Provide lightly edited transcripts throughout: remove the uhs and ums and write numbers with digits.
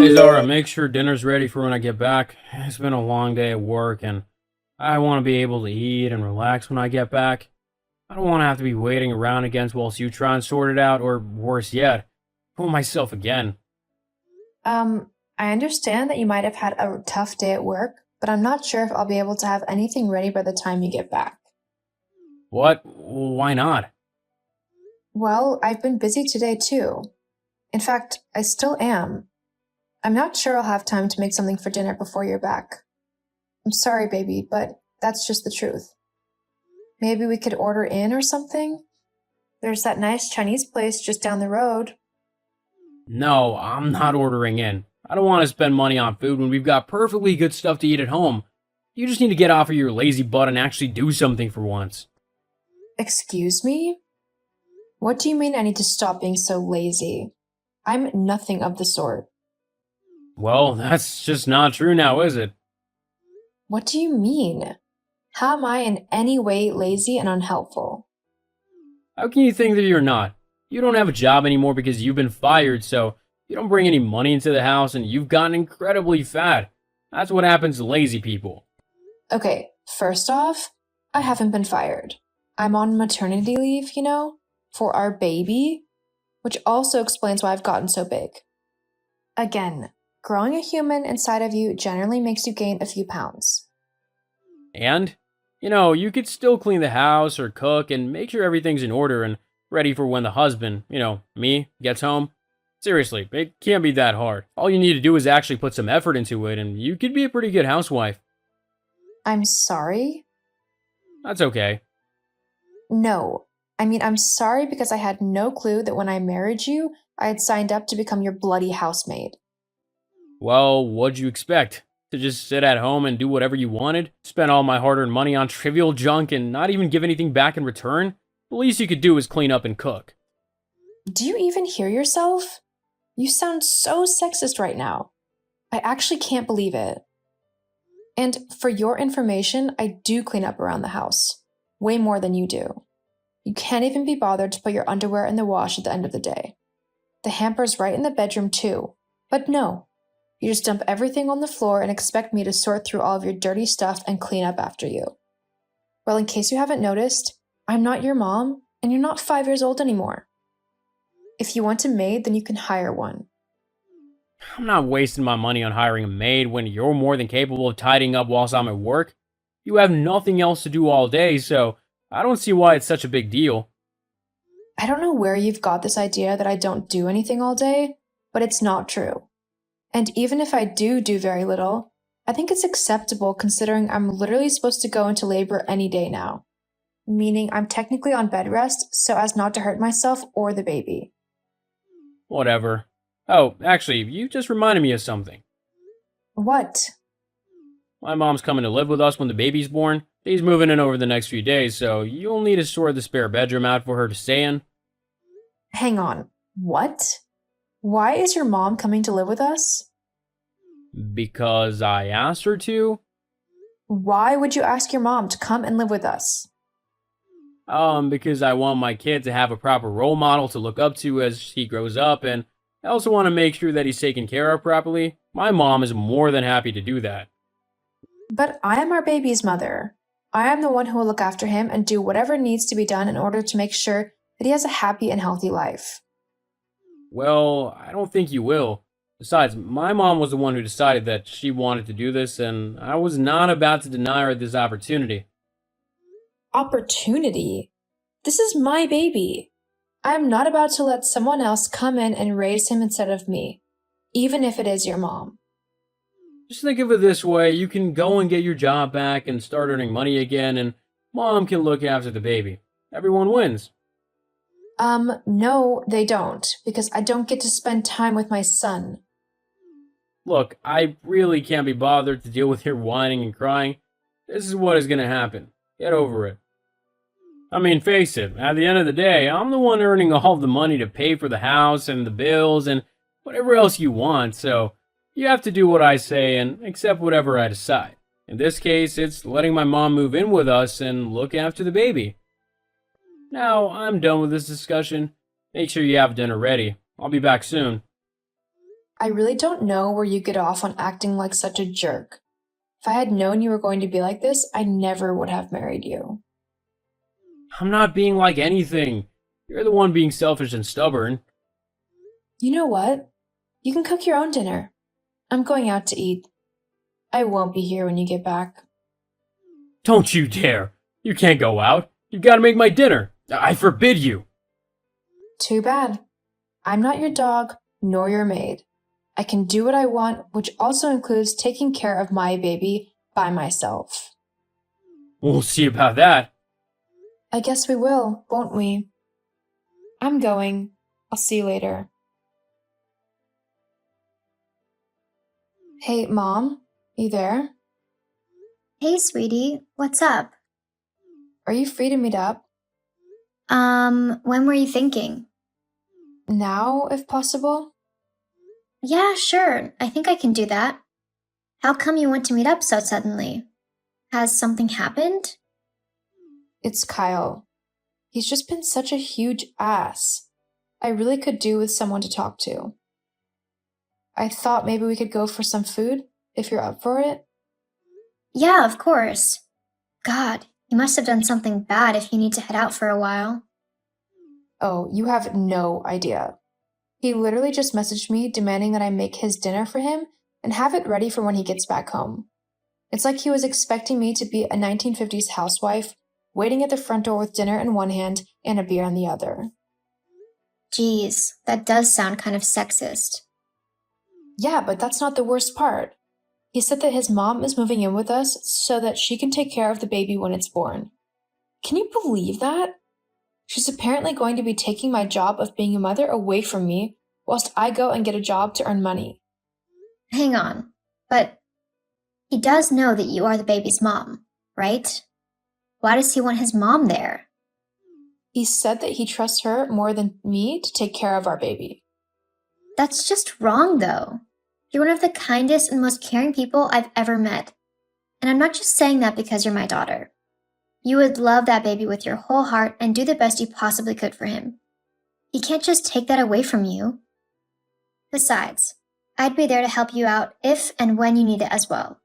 Hey Zara, make sure dinner's ready for when I get back. It's been a long day at work and I want to be able to eat and relax when I get back. I don't want to have to be waiting around again whilst you try and sort it out, or worse yet, pull myself again. I understand that you might have had a tough day at work, but I'm not sure if I'll be able to have anything ready by the time you get back. What? Why not? Well, I've been busy today too. In fact, I still am. I'm not sure I'll have time to make something for dinner before you're back. I'm sorry, baby, but that's just the truth. Maybe we could order in or something? There's that nice Chinese place just down the road. No, I'm not ordering in. I don't want to spend money on food when we've got perfectly good stuff to eat at home. You just need to get off of your lazy butt and actually do something for once. Excuse me? What do you mean I need to stop being so lazy? I'm nothing of the sort. Well, that's just not true now, is it? What do you mean? How am I in any way lazy and unhelpful? How can you think that you're not? You don't have a job anymore because you've been fired, so you don't bring any money into the house and you've gotten incredibly fat. That's what happens to lazy people. Okay, first off, I haven't been fired. I'm on maternity leave, for our baby, which also explains why I've gotten so big. Again, growing a human inside of you generally makes you gain a few pounds. And, you could still clean the house or cook and make sure everything's in order and ready for when the husband, me, gets home. Seriously, it can't be that hard. All you need to do is actually put some effort into it and you could be a pretty good housewife. I'm sorry? That's okay. No. I'm sorry because I had no clue that when I married you, I had signed up to become your bloody housemaid. Well, what'd you expect? To just sit at home and do whatever you wanted? Spend all my hard earned money on trivial junk and not even give anything back in return? The least you could do is clean up and cook. Do you even hear yourself? You sound so sexist right now. I actually can't believe it. And for your information, I do clean up around the house. Way more than you do. You can't even be bothered to put your underwear in the wash at the end of the day. The hamper's right in the bedroom too. But no, you just dump everything on the floor and expect me to sort through all of your dirty stuff and clean up after you. Well, in case you haven't noticed, I'm not your mom, and you're not 5 years old anymore. If you want a maid, then you can hire one. I'm not wasting my money on hiring a maid when you're more than capable of tidying up whilst I'm at work. You have nothing else to do all day, so I don't see why it's such a big deal. I don't know where you've got this idea that I don't do anything all day, but it's not true. And even if I do very little, I think it's acceptable considering I'm literally supposed to go into labor any day now. Meaning I'm technically on bed rest so as not to hurt myself or the baby. Whatever. Oh, actually, you just reminded me of something. What? My mom's coming to live with us when the baby's born. She's moving in over the next few days, so you'll need to sort the spare bedroom out for her to stay in. Hang on. What? Why is your mom coming to live with us? Because I asked her to? Why would you ask your mom to come and live with us? Because I want my kid to have a proper role model to look up to as he grows up, and I also want to make sure that he's taken care of properly. My mom is more than happy to do that. But I am our baby's mother. I am the one who will look after him and do whatever needs to be done in order to make sure that he has a happy and healthy life. Well, I don't think you will. Besides, my mom was the one who decided that she wanted to do this, and I was not about to deny her this opportunity. Opportunity? This is my baby. I am not about to let someone else come in and raise him instead of me, even if it is your mom. Just think of it this way, you can go and get your job back and start earning money again, and mom can look after the baby. Everyone wins. No, they don't, because I don't get to spend time with my son. Look, I really can't be bothered to deal with your whining and crying. This is what is going to happen. Get over it. I mean, face it, at the end of the day, I'm the one earning all the money to pay for the house and the bills and whatever else you want, so you have to do what I say and accept whatever I decide. In this case, it's letting my mom move in with us and look after the baby. Now, I'm done with this discussion. Make sure you have dinner ready. I'll be back soon. I really don't know where you get off on acting like such a jerk. If I had known you were going to be like this, I never would have married you. I'm not being like anything. You're the one being selfish and stubborn. You know what? You can cook your own dinner. I'm going out to eat. I won't be here when you get back. Don't you dare. You can't go out. You've got to make my dinner. I forbid you. Too bad. I'm not your dog, nor your maid. I can do what I want, which also includes taking care of my baby by myself. We'll see about that. I guess we will, won't we? I'm going. I'll see you later. Hey, Mom? You there? Hey, sweetie, what's up? Are you free to meet up? When were you thinking? Now, if possible? Yeah, sure, I think I can do that. How come you want to meet up so suddenly? Has something happened? It's Kyle. He's just been such a huge ass. I really could do with someone to talk to. I thought maybe we could go for some food, if you're up for it. Yeah, of course. God, you must have done something bad if you need to head out for a while. Oh, you have no idea. He literally just messaged me demanding that I make his dinner for him and have it ready for when he gets back home. It's like he was expecting me to be a 1950s housewife, waiting at the front door with dinner in one hand and a beer in the other. Geez, that does sound kind of sexist. Yeah, but that's not the worst part. He said that his mom is moving in with us so that she can take care of the baby when it's born. Can you believe that? She's apparently going to be taking my job of being a mother away from me whilst I go and get a job to earn money. Hang on, but he does know that you are the baby's mom, right? Why does he want his mom there? He said that he trusts her more than me to take care of our baby. That's just wrong, though. You're one of the kindest and most caring people I've ever met. And I'm not just saying that because you're my daughter. You would love that baby with your whole heart and do the best you possibly could for him. He can't just take that away from you. Besides, I'd be there to help you out if and when you need it as well.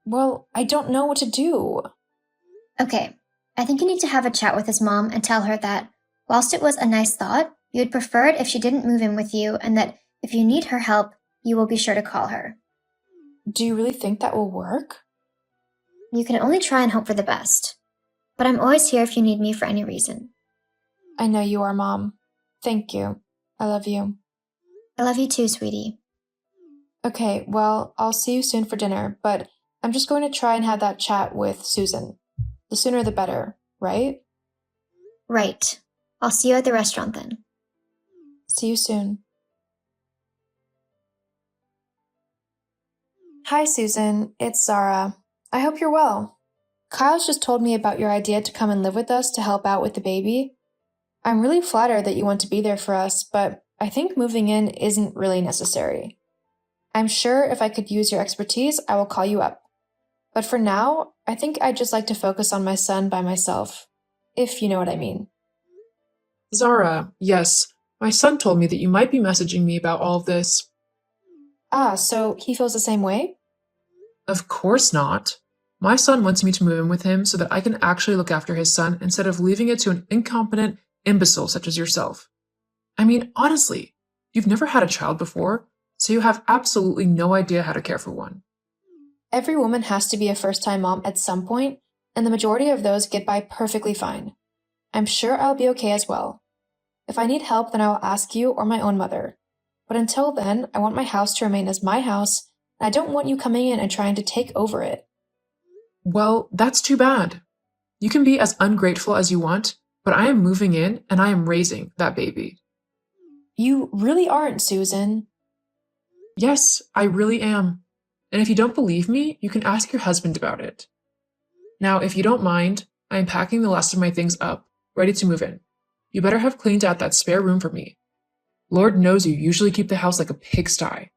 Well, I don't know what to do. Okay, I think you need to have a chat with his mom and tell her that, whilst it was a nice thought, you would prefer it if she didn't move in with you and that if you need her help, you will be sure to call her. Do you really think that will work? You can only try and hope for the best. But I'm always here if you need me for any reason. I know you are, Mom. Thank you. I love you. I love you too, sweetie. Okay, well, I'll see you soon for dinner, but I'm just going to try and have that chat with Susan. The sooner the better, right? Right. I'll see you at the restaurant then. See you soon. Hi, Susan. It's Zara. I hope you're well. Kyle's just told me about your idea to come and live with us to help out with the baby. I'm really flattered that you want to be there for us, but I think moving in isn't really necessary. I'm sure if I could use your expertise, I will call you up. But for now, I think I'd just like to focus on my son by myself, if you know what I mean. Zara, yes. My son told me that you might be messaging me about all of this. Ah, so he feels the same way? Of course not. My son wants me to move in with him so that I can actually look after his son instead of leaving it to an incompetent imbecile such as yourself. I mean, honestly, you've never had a child before, so you have absolutely no idea how to care for one. Every woman has to be a first-time mom at some point, and the majority of those get by perfectly fine. I'm sure I'll be okay as well. If I need help, then I will ask you or my own mother. But until then, I want my house to remain as my house, and I don't want you coming in and trying to take over it. Well, that's too bad. You can be as ungrateful as you want, but I am moving in and I am raising that baby. You really aren't, Susan. Yes, I really am. And if you don't believe me, you can ask your husband about it. Now, if you don't mind, I am packing the last of my things up, ready to move in. You better have cleaned out that spare room for me. Lord knows you usually keep the house like a pigsty.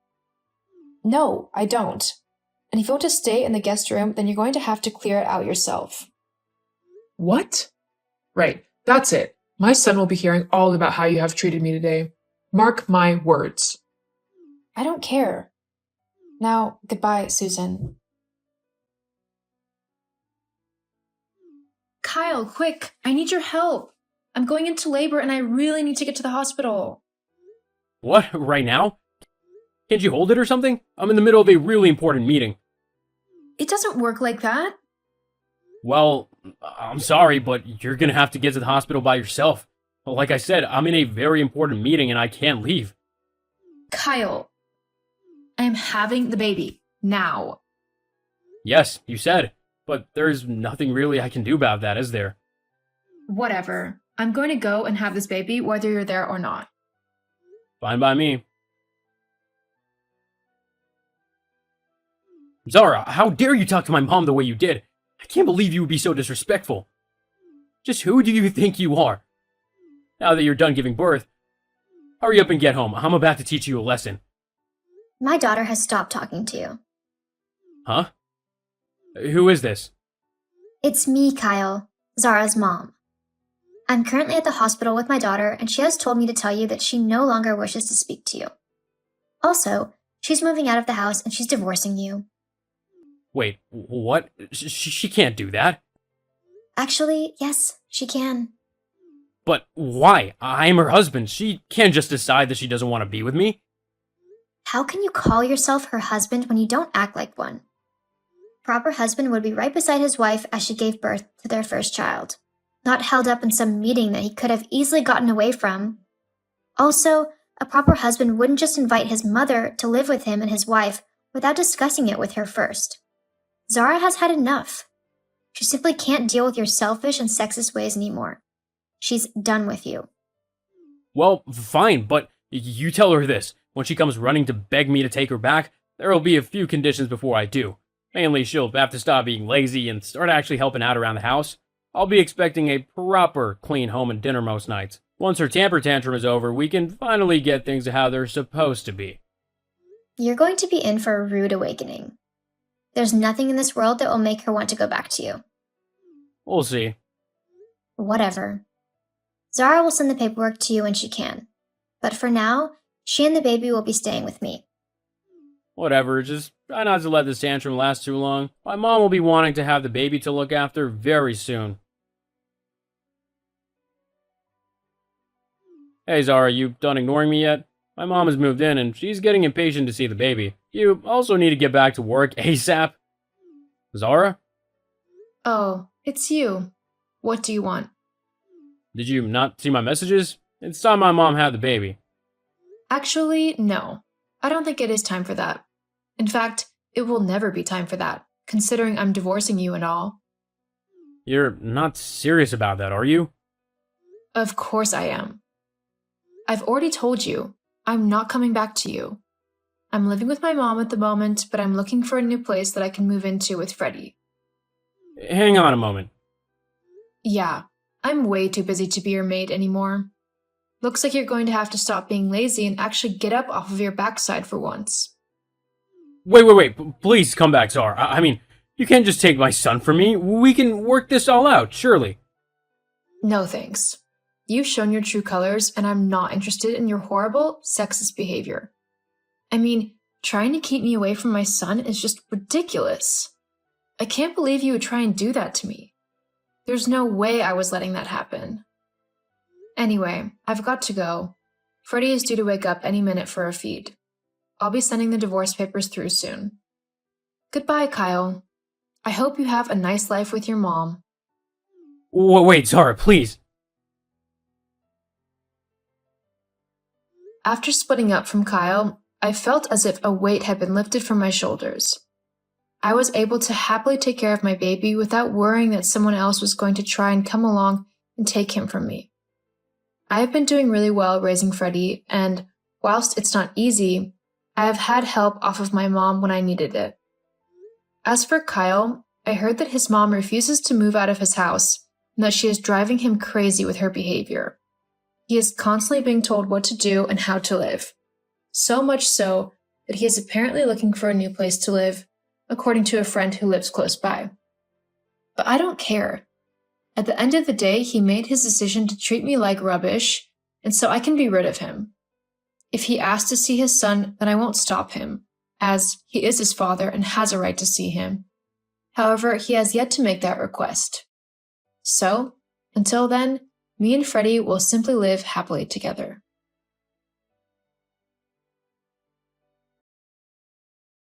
No, I don't. And if you want to stay in the guest room, then you're going to have to clear it out yourself. What? Right, that's it. My son will be hearing all about how you have treated me today. Mark my words. I don't care. Now, goodbye, Susan. Kyle, quick! I need your help! I'm going into labor and I really need to get to the hospital. What? Right now? Can't you hold it or something? I'm in the middle of a really important meeting. It doesn't work like that. Well, I'm sorry, but you're gonna have to get to the hospital by yourself. Like I said, I'm in a very important meeting and I can't leave. Kyle, I am having the baby now. Yes, you said, but there's nothing really I can do about that, is there? Whatever. I'm going to go and have this baby whether you're there or not. Fine by me. Zara, how dare you talk to my mom the way you did? I can't believe you would be so disrespectful. Just who do you think you are? Now that you're done giving birth, hurry up and get home. I'm about to teach you a lesson. My daughter has stopped talking to you. Huh? Who is this? It's me, Kyle, Zara's mom. I'm currently at the hospital with my daughter, and she has told me to tell you that she no longer wishes to speak to you. Also, she's moving out of the house and she's divorcing you. Wait, what? She can't do that. Actually, yes, she can. But why? I'm her husband. She can't just decide that she doesn't want to be with me. How can you call yourself her husband when you don't act like one? Proper husband would be right beside his wife as she gave birth to their first child, not held up in some meeting that he could have easily gotten away from. Also, a proper husband wouldn't just invite his mother to live with him and his wife without discussing it with her first. Zara has had enough. She simply can't deal with your selfish and sexist ways anymore. She's done with you. Well, fine, but you tell her this. When she comes running to beg me to take her back, there will be a few conditions before I do. Mainly, she'll have to stop being lazy and start actually helping out around the house. I'll be expecting a proper clean home and dinner most nights. Once her temper tantrum is over, we can finally get things to how they're supposed to be. You're going to be in for a rude awakening. There's nothing in this world that will make her want to go back to you. We'll see. Whatever. Zara will send the paperwork to you when she can. But for now, she and the baby will be staying with me. Whatever, just try not to let this tantrum last too long. My mom will be wanting to have the baby to look after very soon. Hey Zara, you done ignoring me yet? My mom has moved in and she's getting impatient to see the baby. You also need to get back to work ASAP. Zara? Oh, it's you. What do you want? Did you not see my messages? It's time my mom had the baby. Actually, no. I don't think it is time for that. In fact, it will never be time for that, considering I'm divorcing you and all. You're not serious about that, are you? Of course I am. I've already told you, I'm not coming back to you. I'm living with my mom at the moment, but I'm looking for a new place that I can move into with Freddie. Hang on a moment. Yeah, I'm way too busy to be your maid anymore. Looks like you're going to have to stop being lazy and actually get up off of your backside for once. Wait, please come back, Zara. I mean, you can't just take my son from me. We can work this all out, surely. No thanks. You've shown your true colors, and I'm not interested in your horrible, sexist behavior. I mean, trying to keep me away from my son is just ridiculous. I can't believe you would try and do that to me. There's no way I was letting that happen. Anyway, I've got to go. Freddie is due to wake up any minute for a feed. I'll be sending the divorce papers through soon. Goodbye, Kyle. I hope you have a nice life with your mom. Wait, Zara, please. After splitting up from Kyle, I felt as if a weight had been lifted from my shoulders. I was able to happily take care of my baby without worrying that someone else was going to try and come along and take him from me. I have been doing really well raising Freddie, and whilst it's not easy, I have had help off of my mom when I needed it. As for Kyle, I heard that his mom refuses to move out of his house and that she is driving him crazy with her behavior. He is constantly being told what to do and how to live. So much so that he is apparently looking for a new place to live, according to a friend who lives close by. But I don't care. At the end of the day, he made his decision to treat me like rubbish, and so I can be rid of him. If he asks to see his son, then I won't stop him, as he is his father and has a right to see him. However, he has yet to make that request. So, until then, me and Freddie will simply live happily together.